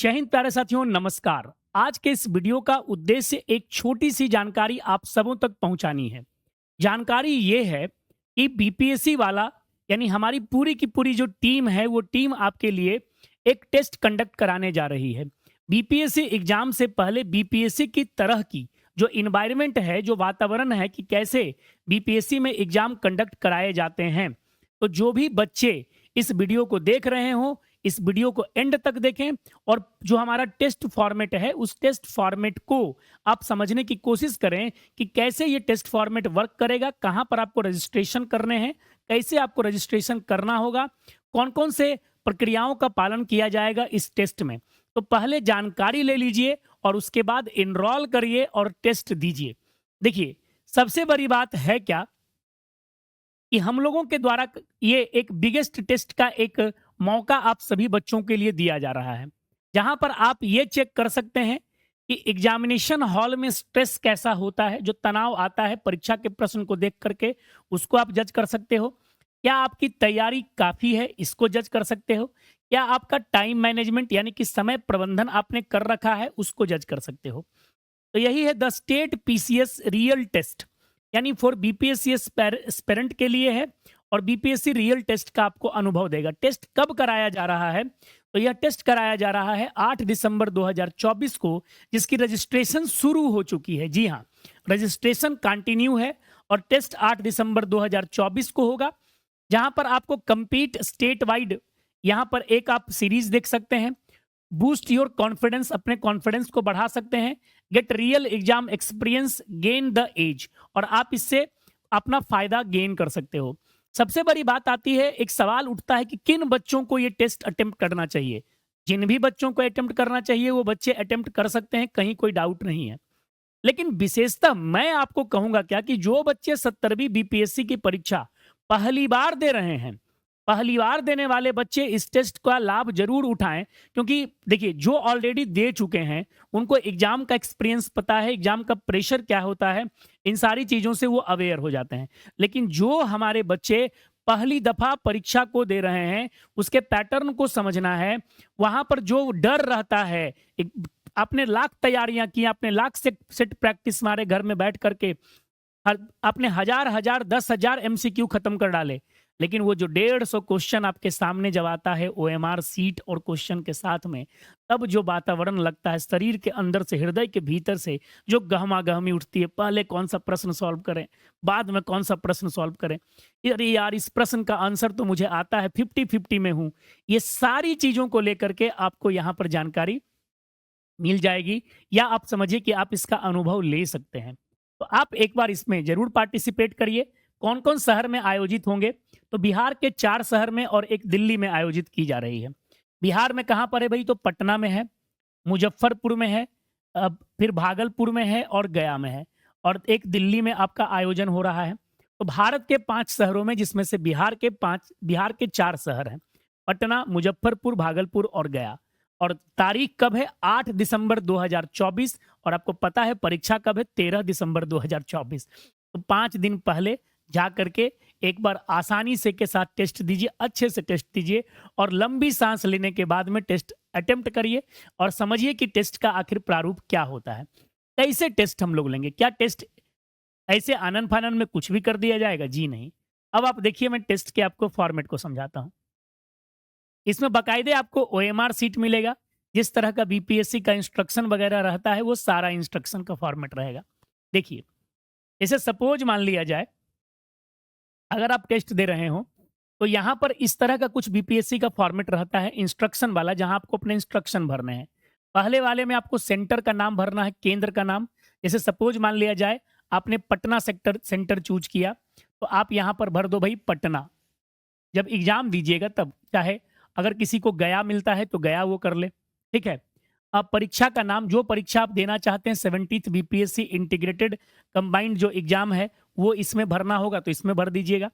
जय हिंद प्यारे साथियों, नमस्कार। आज के इस वीडियो का उद्देश्य एक छोटी सी जानकारी आप सबों तक पहुंचानी है। जानकारी ये है कि बीपीएससी वाला यानी हमारी पूरी की पूरी जो टीम है वो टीम आपके लिए एक टेस्ट कंडक्ट कराने जा रही है। बीपीएससी एग्जाम से पहले बीपीएससी की तरह की जो इन्वायरमेंट है, जो वातावरण है कि कैसे बीपीएससी में एग्जाम कंडक्ट कराए जाते हैं। तो जो भी बच्चे इस वीडियो को देख रहे हो, इस वीडियो को एंड तक देखें और जो हमारा टेस्ट फॉर्मेट है उस टेस्ट फॉर्मेट को आप समझने की कोशिश करें कि कैसे ये टेस्ट फॉर्मेट वर्क करेगा, कहां पर आपको रजिस्ट्रेशन करने हैं, कैसे आपको रजिस्ट्रेशन करना होगा, कौन कौन से प्रक्रियाओं का पालन किया जाएगा इस टेस्ट में। तो पहले जानकारी ले लीजिए और उसके बाद इनरोल करिए और टेस्ट दीजिए। देखिए, सबसे बड़ी बात है क्या कि हम लोगों के द्वारा ये एक बिगेस्ट टेस्ट का एक मौका आप सभी बच्चों के लिए दिया जा रहा है, जहां पर आप ये चेक कर सकते हैं कि एग्जामिनेशन हॉल में स्ट्रेस कैसा होता है, जो तनाव आता है परीक्षा के प्रश्न को देख करके, उसको आप जज कर सकते हो। क्या आपकी तैयारी काफी है, इसको जज कर सकते हो। क्या आपका टाइम मैनेजमेंट यानी कि समय प्रबंधन आपने कर रखा है, उसको जज कर सकते हो। तो यही है the state PCS real test, यानी फॉर बीपीएससी एस्पिरेंट के लिए है और बीपीएससी रियल टेस्ट का आपको अनुभव देगा। टेस्ट कब कराया जा रहा है? तो यह टेस्ट कराया जा रहा है 8 दिसंबर 2024 को, जिसकी रजिस्ट्रेशन शुरू हो चुकी है। जी हाँ, रजिस्ट्रेशन कंटिन्यू है और टेस्ट 8 दिसंबर 2024 को होगा, जहां पर आपको कंप्लीट स्टेट वाइड यहां पर एक आप सीरीज देख सकते हैं। बूस्ट योर कॉन्फिडेंस, अपने कॉन्फिडेंस को बढ़ा सकते हैं। Get real exam experience, gain the edge, और आप इससे अपना फायदा गेन कर सकते हो। सबसे बड़ी बात आती है, एक सवाल उठता है कि किन बच्चों को ये टेस्ट अटेम्प्ट करना चाहिए। जिन भी बच्चों को अटेम्प्ट करना चाहिए वो बच्चे अटेम्प्ट कर सकते हैं, कहीं कोई डाउट नहीं है। लेकिन विशेषतः मैं आपको कहूंगा क्या कि जो बच्चे 70वीं बीपीएससी की परीक्षा पहली बार दे रहे हैं, पहली बार देने वाले बच्चे इस टेस्ट का लाभ जरूर उठाएं। क्योंकि देखिए, जो ऑलरेडी दे चुके हैं उनको एग्जाम का एक्सपीरियंस पता है, एग्जाम का प्रेशर क्या होता है, इन सारी चीजों से वो अवेयर हो जाते हैं। लेकिन जो हमारे बच्चे पहली दफा परीक्षा को दे रहे हैं, उसके पैटर्न को समझना है। वहां पर जो डर रहता है, आपने लाख तैयारियां की, आपने लाख सेट प्रैक्टिस मारे घर में बैठ करके, आपने हजार हजार 10,000 एमसीक्यू खत्म कर डाले, लेकिन वो जो 150 क्वेश्चन आपके सामने जब आता है ओएमआर सीट और क्वेश्चन के साथ में, तब जो वातावरण लगता है शरीर के अंदर से, हृदय के भीतर से जो गहमा गहमी उठती है, पहले कौन सा प्रश्न सॉल्व करें, बाद में कौन सा प्रश्न सॉल्व करें, अरे यार इस प्रश्न का आंसर तो मुझे आता है, 50-50 में हूं। ये सारी चीजों को लेकर के आपको यहाँ पर जानकारी मिल जाएगी, या आप समझिए कि आप इसका अनुभव ले सकते हैं। तो आप एक बार इसमें जरूर पार्टिसिपेट करिए। कौन कौन शहर में आयोजित होंगे? तो बिहार के 4 शहर में और एक दिल्ली में आयोजित की जा रही है। बिहार में कहाँ पर है भाई? तो पटना में है, मुजफ्फरपुर में है, फिर भागलपुर में है और गया में है, और एक दिल्ली में आपका आयोजन हो रहा है। तो भारत के 5 शहरों में, जिसमें से बिहार के 4 शहर हैं, पटना, मुजफ्फरपुर, भागलपुर और गया। और तारीख कब है? 8 दिसंबर 2024। और आपको पता है परीक्षा कब है? 13 दिसंबर 2024। तो 5 दिन पहले जा करके एक बार आसानी से के साथ टेस्ट दीजिए, अच्छे से टेस्ट दीजिए और लंबी सांस लेने के बाद में टेस्ट अटेम्प्ट करिए और समझिए कि टेस्ट का आखिर प्रारूप क्या होता है। कैसे टेस्ट हम लोग लेंगे? क्या टेस्ट ऐसे आनन फानन में कुछ भी कर दिया जाएगा? जी नहीं। अब आप देखिए, मैं टेस्ट के आपको फॉर्मेट को समझाता हूं। इसमें बाकायदे आपको ओएमआर सीट मिलेगा। जिस तरह का बीपीएससी का इंस्ट्रक्शन वगैरह रहता है वो सारा इंस्ट्रक्शन का फॉर्मेट रहेगा। देखिए, इसे सपोज मान लिया जाए अगर आप टेस्ट दे रहे हो तो यहां पर इस तरह का कुछ बीपीएससी का फॉर्मेट रहता है इंस्ट्रक्शन वाला, जहां आपको अपने इंस्ट्रक्शन भरने हैं। पहले वाले में आपको सेंटर का नाम भरना है, केंद्र का नाम। जैसे सपोज मान लिया जाए आपने पटना सेंटर चूज किया, तो आप यहां पर भर दो भाई पटना। जब एग्जाम दीजिएगा तब, चाहे अगर किसी को गया मिलता है तो गया वो कर ले, ठीक है। अब परीक्षा का नाम, जो परीक्षा आप देना चाहते हैं, 70th बीपीएससी इंटीग्रेटेड कंबाइंड जो एग्जाम है वो इसमें भरना होगा, तो इसमें भर दीजिएगा।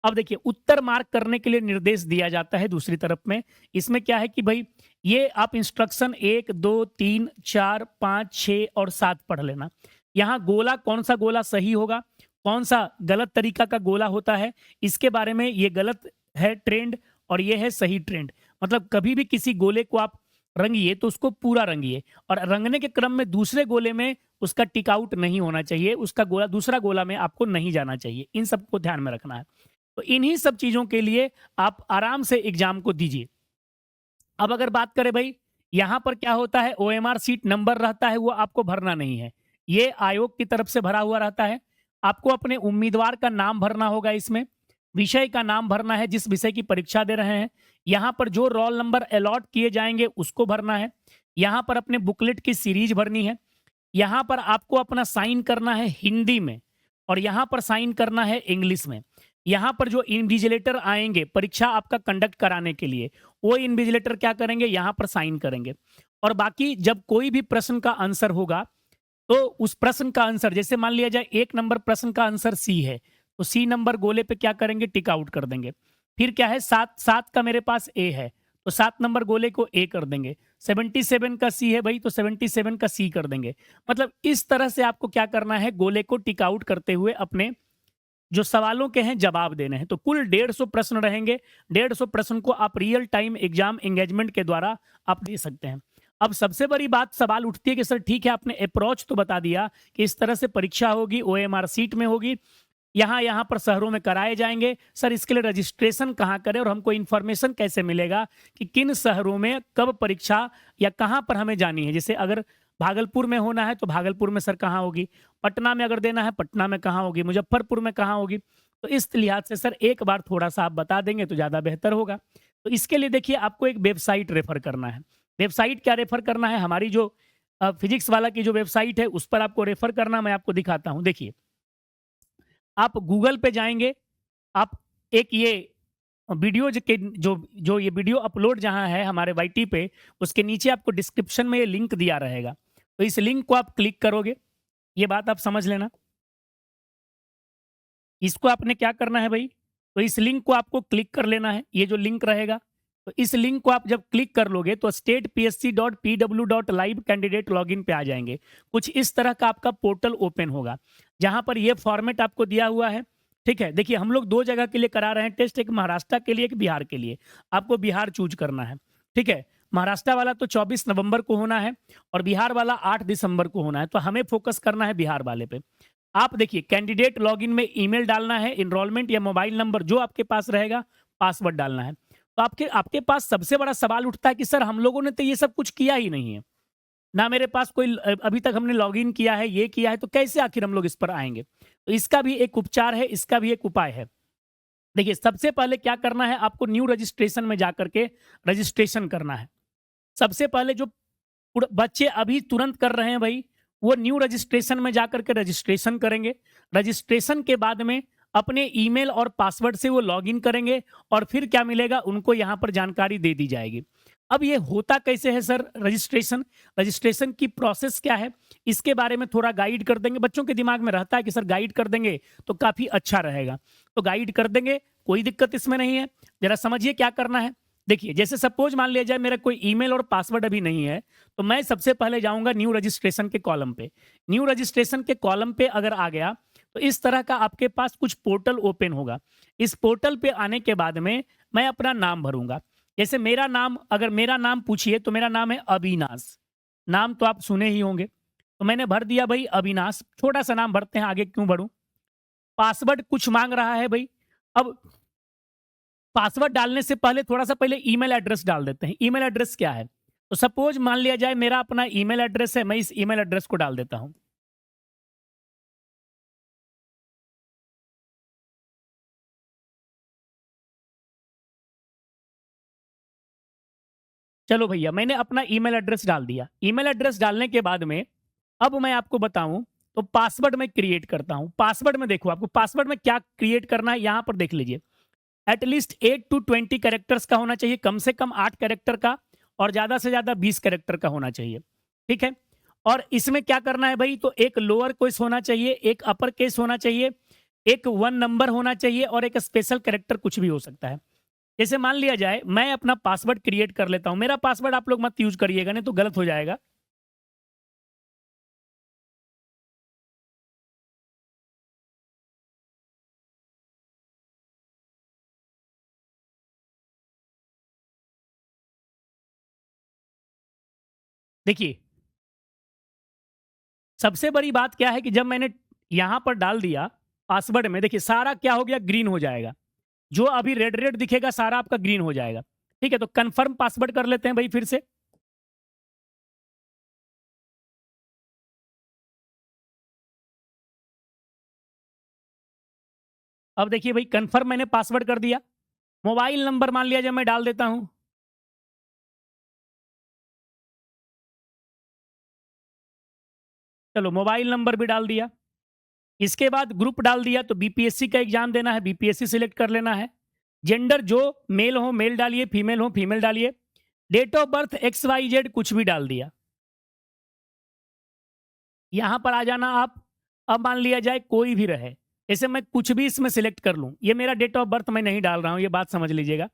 अब देखिए, उत्तर मार्क करने के लिए निर्देश दिया जाता है दूसरी तरफ में। इसमें क्या है कि भाई ये आप इंस्ट्रक्शन 1, 2, 3, 4, 5, 6 और 7 पढ़ लेना। यहाँ गोला, कौन सा गोला सही होगा, कौन सा गलत तरीका का गोला होता है, इसके बारे में, ये गलत है ट्रेंड और ये है सही ट्रेंड। मतलब कभी भी किसी गोले को आप रंगिए तो उसको पूरा रंगिए, और रंगने के क्रम में दूसरे गोले में उसका टिक आउट नहीं होना चाहिए, उसका गोला दूसरा गोला में आपको नहीं जाना चाहिए। इन सबको ध्यान में रखना है। तो इन्हीं सब चीज़ों के लिए आप आराम से एग्ज़ाम को दीजिए। अब अगर बात करें भाई, यहाँ पर क्या होता है, ओएमआर सीट नंबर रहता है, वो आपको भरना नहीं है। ये आयोग की तरफ से भरा हुआ रहता है। आपको अपने उम्मीदवार का नाम भरना होगा इसमें, विषय का नाम भरना है जिस विषय की परीक्षा दे रहे हैं। यहाँ पर जो रोल नंबर अलॉट किए जाएंगे उसको भरना है। यहाँ पर अपने बुकलेट की सीरीज भरनी है। यहाँ पर आपको अपना साइन करना है हिंदी में, और यहाँ पर साइन करना है इंग्लिश में। यहाँ पर जो इन्विजिलेटर आएंगे परीक्षा आपका कंडक्ट कराने के लिए, वो इन्विजिलेटर क्या करेंगे, यहाँ पर साइन करेंगे। और बाकी जब कोई भी प्रश्न का आंसर होगा, तो उस प्रश्न का आंसर, जैसे मान लिया जाए 1 नंबर प्रश्न का आंसर सी है, तो सी नंबर गोले पे क्या करेंगे, टिक आउट कर देंगे। फिर क्या है, 7 का मेरे पास ए है, तो 7 नंबर गोले को ए कर देंगे। 77 का सी है भाई, तो 77 का सी कर देंगे। मतलब इस तरह से आपको क्या करना है, गोले को टिक आउट करते हुए अपने जो सवालों के हैं जवाब देने हैं। तो कुल 150 प्रश्न रहेंगे। 150 प्रश्न को आप रियल टाइम एग्जाम एंगेजमेंट के द्वारा आप दे सकते हैं। अब सबसे बड़ी बात सवाल उठती है कि सर ठीक है, आपने अप्रोच तो बता दिया कि इस तरह से परीक्षा होगी, ओएमआर सीट में होगी, यहाँ यहाँ पर शहरों में कराए जाएंगे। सर इसके लिए रजिस्ट्रेशन कहाँ करें, और हमको इन्फॉर्मेशन कैसे मिलेगा कि किन शहरों में कब परीक्षा या कहाँ पर हमें जानी है। जैसे अगर भागलपुर में होना है तो भागलपुर में सर कहाँ होगी, पटना में अगर देना है पटना में कहाँ होगी, मुजफ्फरपुर में कहाँ होगी। तो इस लिहाज से सर एक बार थोड़ा सा आप बता देंगे तो ज़्यादा बेहतर होगा। तो इसके लिए देखिए आपको एक वेबसाइट रेफर करना है। वेबसाइट क्या रेफर करना है, हमारी जो फिजिक्स वाला की जो वेबसाइट है उस पर आपको रेफर करना। मैं आपको दिखाता हूँ, देखिए आप गूगल पे जाएंगे, आप एक ये वीडियो के जो जो ये वीडियो अपलोड जहां है हमारे वाईटी पे, उसके नीचे आपको डिस्क्रिप्शन में ये लिंक दिया रहेगा। तो इस लिंक को आप क्लिक करोगे, ये बात आप समझ लेना। इसको आपने क्या करना है भाई, तो इस लिंक को आपको क्लिक कर लेना है, ये जो लिंक रहेगा। तो इस लिंक को आप जब क्लिक कर लोगे तो state.psc.pw.live कैंडिडेट लॉगिन पे आ जाएंगे। कुछ इस तरह का आपका पोर्टल ओपन होगा, जहां पर ये फॉर्मेट आपको दिया हुआ है। ठीक है, देखिए हम लोग 2 जगह के लिए करा रहे हैं टेस्ट, एक महाराष्ट्र के लिए, एक बिहार के लिए। आपको बिहार चूज करना है। ठीक है, महाराष्ट्र वाला तो 24 नवंबर को होना है, और बिहार वाला 8 दिसंबर को होना है। तो हमें फोकस करना है बिहार वाले पे। आप देखिए कैंडिडेट लॉगिन में ईमेल डालना है, इनरोलमेंट या मोबाइल नंबर जो आपके पास रहेगा, पासवर्ड डालना है। तो आपके आपके पास सबसे बड़ा सवाल उठता है कि सर हम लोगों ने तो ये सब कुछ किया ही नहीं है, ना मेरे पास कोई अभी तक हमने लॉगिन किया है, ये किया है, तो कैसे आखिर हम लोग इस पर आएंगे। तो इसका भी एक उपचार है, इसका भी एक उपाय है। देखिए सबसे पहले क्या करना है, आपको न्यू रजिस्ट्रेशन में जाकर के रजिस्ट्रेशन करना है। सबसे पहले जो बच्चे अभी तुरंत कर रहे हैं भाई, वो न्यू रजिस्ट्रेशन में जाकर के रजिस्ट्रेशन करेंगे। रजिस्ट्रेशन के बाद में अपने ईमेल और पासवर्ड से वो लॉगिन करेंगे, और फिर क्या मिलेगा, उनको यहाँ पर जानकारी दे दी जाएगी। अब ये होता कैसे है सर रजिस्ट्रेशन, रजिस्ट्रेशन की प्रोसेस क्या है, इसके बारे में थोड़ा गाइड कर देंगे। बच्चों के दिमाग में रहता है कि सर गाइड कर देंगे तो काफ़ी अच्छा रहेगा, तो गाइड कर देंगे, कोई दिक्कत इसमें नहीं है। जरा समझिए क्या करना है। देखिए जैसे सपोज मान लिया जाए मेरा कोई ईमेल और पासवर्ड अभी नहीं है, तो मैं सबसे पहले जाऊंगा न्यू रजिस्ट्रेशन के कॉलम पे। न्यू रजिस्ट्रेशन के कॉलम पे अगर आ गया तो इस तरह का आपके पास कुछ पोर्टल ओपन होगा। इस पोर्टल पे आने के बाद में मैं अपना नाम भरूंगा। जैसे मेरा नाम, अगर मेरा नाम पूछिए तो मेरा नाम है अविनाश। नाम तो आप सुने ही होंगे, तो मैंने भर दिया भाई अविनाश। छोटा सा नाम भरते हैं, आगे क्यों बढ़ूं। पासवर्ड कुछ मांग रहा है भाई। अब पासवर्ड डालने से पहले थोड़ा सा पहले ईमेल एड्रेस डाल देते हैं। ईमेल एड्रेस क्या है, तो सपोज मान लिया जाए मेरा अपना ईमेल एड्रेस है, मैं इस ईमेल एड्रेस को डाल देता हूं। चलो भैया मैंने अपना ईमेल एड्रेस डाल दिया। ईमेल एड्रेस डालने के बाद में अब मैं आपको बताऊं, तो पासवर्ड मैं क्रिएट करता हूं। पासवर्ड में देखो आपको पासवर्ड में क्या क्रिएट करना है, यहां पर देख लीजिए। एटलीस्ट 8 to 20 कैरेक्टर्स का होना चाहिए, कम से कम 8 कैरेक्टर का, और ज्यादा से ज्यादा 20 कैरेक्टर का होना चाहिए। ठीक है, और इसमें क्या करना है भाई, तो एक लोअर केस होना चाहिए, एक अपर केस होना चाहिए, एक 1 नंबर होना चाहिए, और एक स्पेशल कैरेक्टर कुछ भी हो सकता है। जैसे मान लिया जाए मैं अपना पासवर्ड क्रिएट कर लेता हूं। मेरा पासवर्ड आप लोग मत यूज करिएगा, नहीं तो गलत हो जाएगा। देखिए, सबसे बड़ी बात क्या है कि जब मैंने यहां पर डाल दिया पासवर्ड में, देखिए सारा क्या हो गया, ग्रीन हो जाएगा। जो अभी रेड रेड दिखेगा सारा आपका ग्रीन हो जाएगा। ठीक है, तो कंफर्म पासवर्ड कर लेते हैं भाई फिर से। अब देखिए भाई, कंफर्म मैंने पासवर्ड कर दिया। मोबाइल नंबर मान लिया जब मैं डाल देता हूं, चलो मोबाइल नंबर भी डाल दिया। इसके बाद ग्रुप डाल दिया, तो बीपीएससी का एग्जाम देना है, बीपीएससी सिलेक्ट कर लेना है। जेंडर जो मेल हो मेल डालिए, फीमेल हो फीमेल डालिए। डेट ऑफ बर्थ XYZ कुछ भी डाल दिया। यहां पर आ जाना आप। अब मान लिया जाए कोई भी रहे, जैसे मैं कुछ भी इसमें सिलेक्ट कर लूं, ये मेरा डेट ऑफ बर्थ मैं नहीं डाल रहा हूं, ये बात समझ लीजिएगा।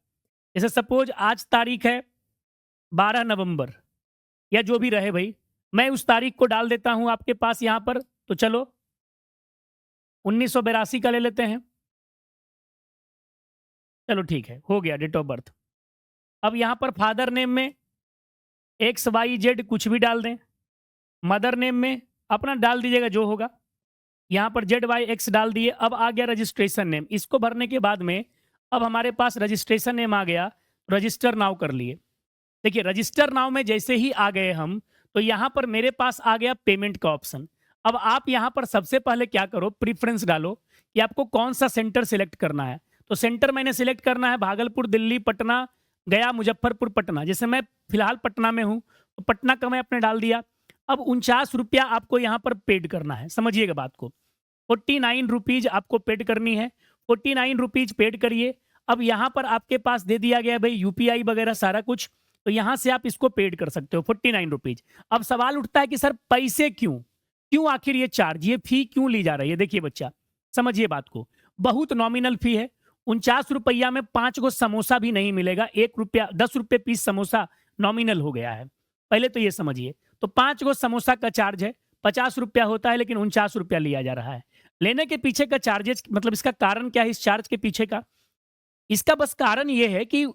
जैसे सपोज आज तारीख है 12 नवंबर, या जो भी रहे भाई, मैं उस तारीख को डाल देता हूं आपके पास यहां पर। तो चलो 1982 का ले लेते हैं। चलो ठीक है, हो गया डेट ऑफ बर्थ। अब यहां पर फादर नेम में XYZ कुछ भी डाल दें। मदर नेम में अपना डाल दीजिएगा जो होगा। यहाँ पर ZYX डाल दिए। अब आ गया रजिस्ट्रेशन नेम, इसको भरने के बाद में अब हमारे पास रजिस्ट्रेशन नेम आ गया। रजिस्टर नाउ कर लिए। देखिए रजिस्टर नाउ में जैसे ही आ गए हम, तो यहाँ पर मेरे पास आ गया पेमेंट का ऑप्शन। अब आप यहाँ पर सबसे पहले क्या करो, प्रीफ्रेंस डालो कि आपको कौन सा सेंटर सिलेक्ट करना है। तो सेंटर मैंने सिलेक्ट करना है भागलपुर, दिल्ली, पटना, गया, मुजफ्फरपुर, पटना। जैसे मैं फिलहाल पटना में हूँ, तो पटना का मैं अपने डाल दिया। अब 49 रुपया आपको यहाँ पर पेड करना है, समझिएगा बात को। 49 रुपीज आपको पेड करनी है। 49 रुपीज पेड करिए। अब यहाँ पर आपके पास दे दिया गया भाई यूपीआई वगैरह सारा कुछ, तो यहाँ से आप इसको पेड कर सकते हो 49 रुपीज। अब सवाल उठता है कि सर पैसे क्यों, क्यों आखिर ये चार्ज, ये फी क्यों ली जा रही है। देखिए बच्चा, समझिए बात को, बहुत नॉमिनल फी है। 49 रुपया में 5 गो समोसा भी नहीं मिलेगा। 1 रुपया 10 रुपये पीस समोसा नॉमिनल हो गया है, पहले तो ये समझिए। तो 5 गो समोसा का चार्ज है, 50 रुपया होता है, लेकिन 49 रुपया लिया जा रहा है। लेने के पीछे का चार्जेस, मतलब इसका कारण क्या है इस चार्ज के पीछे का। इसका बस कारण ये है कि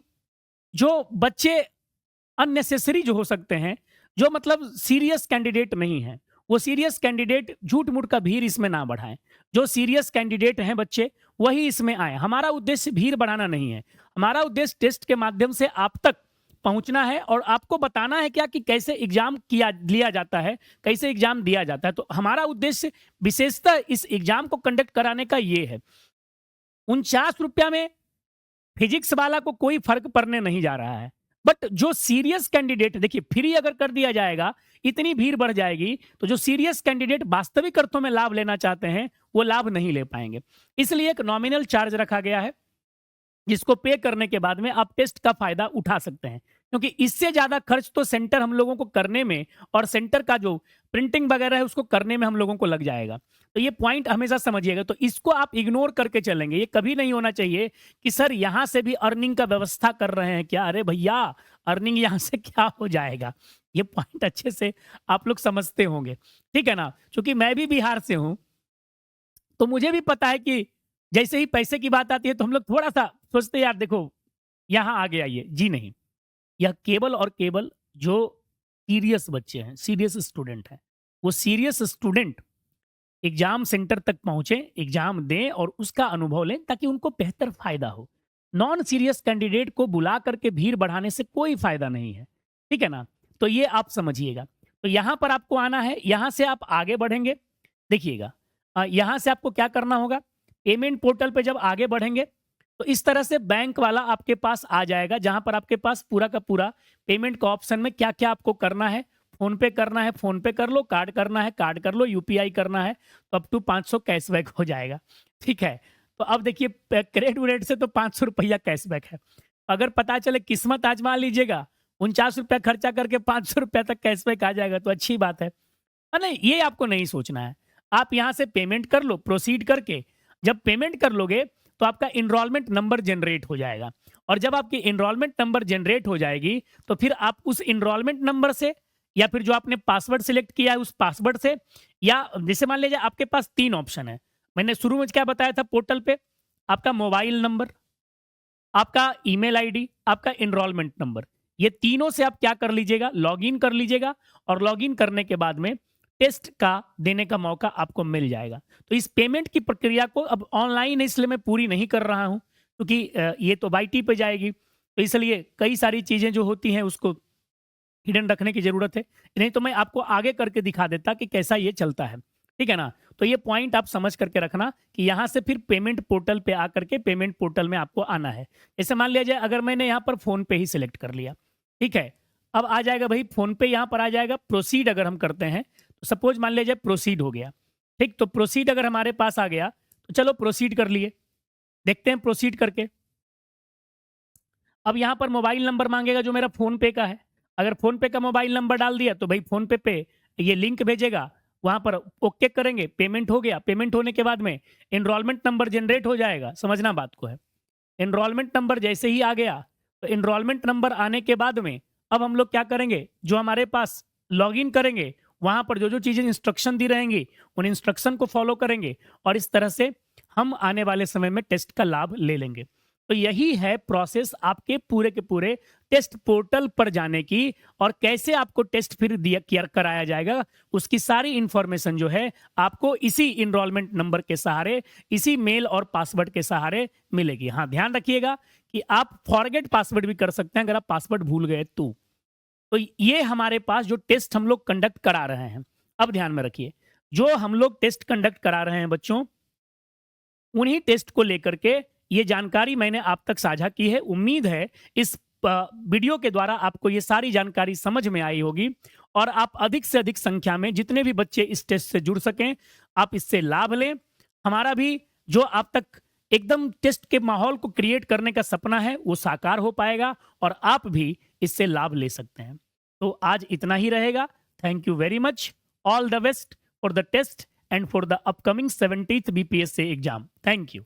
जो बच्चे अननेसेसरी जो हो सकते हैं, जो मतलब सीरियस कैंडिडेट नहीं है, वो सीरियस कैंडिडेट झूठ मूठ का भीड़ इसमें ना बढ़ाएं। जो सीरियस कैंडिडेट हैं बच्चे, वही इसमें आए। हमारा उद्देश्य भीड़ बढ़ाना नहीं है, हमारा उद्देश्य टेस्ट के माध्यम से आप तक पहुंचना है और आपको बताना है क्या कि कैसे एग्जाम किया लिया जाता है, कैसे एग्जाम दिया जाता है। तो हमारा उद्देश्य विशेषतः इस एग्जाम को कंडक्ट कराने का ये है। 49 रुपया में फिजिक्स वाला को कोई फर्क पड़ने नहीं जा रहा है, बट जो सीरियस कैंडिडेट, देखिए फ्री अगर कर दिया जाएगा, इतनी भीड़ बढ़ जाएगी, तो जो सीरियस कैंडिडेट वास्तविक अर्थों में लाभ लेना चाहते हैं, वो लाभ नहीं ले पाएंगे। इसलिए एक नॉमिनल चार्ज रखा गया है, जिसको पे करने के बाद में आप टेस्ट का फायदा उठा सकते हैं। क्योंकि इससे ज्यादा खर्च तो सेंटर हम लोगों को करने में और सेंटर का जो प्रिंटिंग वगैरह है उसको करने में हम लोगों को लग जाएगा। तो ये पॉइंट हमेशा समझिएगा। तो इसको आप इग्नोर करके चलेंगे। ये कभी नहीं होना चाहिए कि सर यहां से भी अर्निंग का व्यवस्था कर रहे हैं क्या। अरे भैया, अर्निंग यहां से क्या हो जाएगा, ये पॉइंट अच्छे से आप लोग समझते होंगे, ठीक है ना। क्योंकि मैं भी बिहार से हूं, तो मुझे भी पता है कि जैसे ही पैसे की बात आती है तो हम लोग थोड़ा सा सोचते हैं यार देखो यहाँ आगे आइए। जी नहीं, यह केवल और केवल जो सीरियस बच्चे हैं, सीरियस स्टूडेंट हैं, वो सीरियस स्टूडेंट एग्जाम सेंटर तक पहुंचे, एग्जाम दें और उसका अनुभव लें, ताकि उनको बेहतर फायदा हो। नॉन सीरियस कैंडिडेट को बुला करके भीड़ बढ़ाने से कोई फायदा नहीं है, ठीक है ना। तो ये आप समझिएगा। तो यहां पर आपको आना है, यहां से आप आगे बढ़ेंगे। देखिएगा, यहां से आपको क्या करना होगा, पेमेंट पोर्टल पे जब आगे बढ़ेंगे तो इस तरह से बैंक वाला आपके पास आ जाएगा, जहां पर आपके पास पूरा का पूरा पेमेंट का ऑप्शन में क्या क्या आपको करना है। फोन पे करना है, फोन पे कर लो, कार्ड करना है, कार्ड कर लो, यूपीआई करना है तो अप टू 500 कैशबैक हो जाएगा, ठीक है। तो अब देखिए क्रेडिट व्रेट से तो 500 रुपया कैशबैक है। अगर पता चले, किस्मत आजमा लीजिएगा, 49 रुपया खर्चा करके 500 रुपया तक कैशबैक आ जाएगा तो अच्छी बात है। नहीं, ये आपको नहीं सोचना है। आप यहां से पेमेंट कर लो, प्रोसीड करके जब पेमेंट कर लोगे तो आपका इनरोलमेंट नंबर जनरेट हो जाएगा। और जब आपकी इनरोलमेंट नंबर जनरेट हो जाएगी तो फिर आप उस इनरोलमेंट नंबर से, या फिर जो आपने पासवर्ड सिलेक्ट किया है उस पासवर्ड से, या जैसे मान लीजिए आपके पास 3 ऑप्शन है। मैंने शुरू में क्या बताया था पोर्टल पे, आपका मोबाइल नंबर, आपका ईमेल आईडी, आपका इनरोलमेंट नंबर, ये तीनों से आप क्या कर लीजिएगा, लॉगिन कर लीजिएगा, और लॉगिन करने के बाद में टेस्ट का देने का मौका आपको मिल जाएगा। तो इस पेमेंट की प्रक्रिया को अब ऑनलाइन इसलिए मैं पूरी नहीं कर रहा हूं, क्योंकि ये तो बाईटी पे जाएगी, तो इसलिए कई सारी चीजें जो होती हैं उसको हिडन रखने की जरूरत है। नहीं तो मैं आपको आगे करके दिखा देता कि कैसा ये चलता है, ठीक है ना। तो ये पॉइंट आप समझ करके रखना कि यहाँ से फिर पेमेंट पोर्टल पे आकर के पेमेंट पोर्टल में आपको आना है। जैसे मान लिया जाए अगर मैंने यहाँ पर फोन पे ही सिलेक्ट कर लिया, ठीक है, अब आ जाएगा भाई फोन पे, यहाँ पर आ जाएगा प्रोसीड। अगर हम करते हैं तो सपोज मान लिया जाए प्रोसीड हो गया, ठीक, तो प्रोसीड अगर हमारे पास आ गया तो चलो प्रोसीड कर लिए, देखते हैं प्रोसीड करके। अब यहाँ पर मोबाइल नंबर मांगेगा जो मेरा फोन पे का है। अगर फोन पे का मोबाइल नंबर डाल दिया तो भाई फोन पे ये लिंक भेजेगा, वहां पर ओके करेंगे, पेमेंट हो गया। पेमेंट होने के बाद में एनरोलमेंट नंबर जनरेट हो जाएगा, समझना बात को है। एनरोलमेंट नंबर जैसे ही आ गया तो एनरोलमेंट नंबर आने के बाद में अब हम लोग क्या करेंगे, जो हमारे पास लॉगिन करेंगे वहां पर जो जो चीजें इंस्ट्रक्शन दी रहेंगी उन इंस्ट्रक्शन को फॉलो करेंगे, और इस तरह से हम आने वाले समय में टेस्ट का लाभ ले लेंगे। तो यही है प्रोसेस आपके पूरे के पूरे टेस्ट पोर्टल पर जाने की, और कैसे आपको टेस्ट फिर दिया कराया जाएगा उसकी सारी इंफॉर्मेशन जो है आपको इसी इनरोलमेंट नंबर के सहारे, इसी मेल और पासवर्ड के सहारे मिलेगी। हाँ, ध्यान रखिएगा कि आप फॉरगेट पासवर्ड भी कर सकते हैं अगर आप पासवर्ड भूल गए तो ये हमारे पास जो टेस्ट हम लोग कंडक्ट करा रहे हैं, अब ध्यान में रखिए, जो हम लोग टेस्ट कंडक्ट करा रहे हैं बच्चों, उन्हीं टेस्ट को लेकर के ये जानकारी मैंने आप तक साझा की है। उम्मीद है इस वीडियो के द्वारा आपको ये सारी जानकारी समझ में आई होगी, और आप अधिक से अधिक संख्या में जितने भी बच्चे इस टेस्ट से जुड़ सकें आप इससे लाभ लें। हमारा भी जो आप तक एकदम टेस्ट के माहौल को क्रिएट करने का सपना है वो साकार हो पाएगा, और आप भी इससे लाभ ले सकते हैं। तो आज इतना ही रहेगा। Thank you very much. All the best for the test and for the upcoming 70th BPSC exam. Thank you.